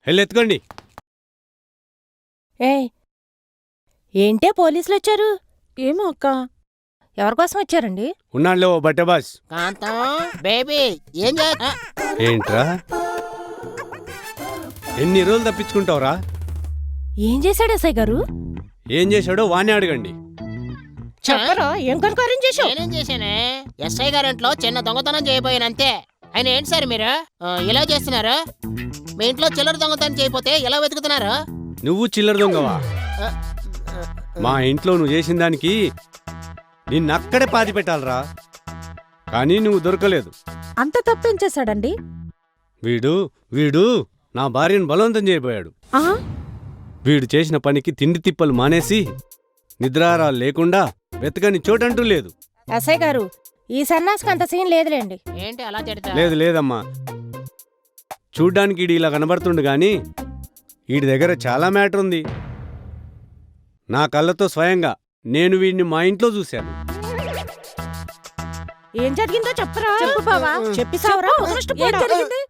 ఎత్తుకోండి. ఏంటే పోలీసులు వచ్చారు? ఏమో అక్క. ఎవరికోసం వచ్చారండి? ఉన్నాళ్ళో బట్టే బాస్. కాంతం బేబీ ఏం ఏంట్రా ఎన్ని రోజులు తప్పించుకుంటావురా? ఏం చేశాడు ఎస్ఐ గారు? ఏం చేశాడో వాణ్ణి అడగండి. చెప్పరా, ఏం కనుకారం చేశావు? నేనేం చేశానే? ఎస్ఐ గారింట్లో చిన్న దొంగతనం చేయబోయానంతే. ఆయన ఏంటి సార్ మీరు ఇలా చేస్తున్నారు? మీ ఇంట్లో చిల్లర దొంగతనం చేయకపోతే ఎలా వెతుకుతున్నారు? నువ్వు చిల్లర దొంగవా? ఆ, మా ఇంట్లో నువ్వు చేసిన దానికి నిన్నక్కడే పాతి పెట్టాలరా, కానీ నువ్వు దొరకలేదు. అంత తప్పేం చేశాడండి? వీడు నా భార్యను బలవంతం చేయబోయాడు. వీడు చేసిన పనికి తిండి తిప్పలు మానేసి నిద్రారాలు లేకుండా వెతకని చోటంటూ లేదు. ఎస్ఐ గారు, ఈ సన్నాసికి అంత సీన్ లేదులేండి. ఏంటి అలా తిడతా? లేదమ్మా, చూడ్డానికి ఈడు ఇలా కనబడుతుండు గాని వీడి దగ్గర చాలా మ్యాటర్ ఉంది. నా కళ్ళతో స్వయంగా నేను వీడిని మా ఇంట్లో చూశాను. ఏం జరిగిందో చెప్పరా? చెప్పు బావా. చెప్పి సావరా. ఏం జరిగింది?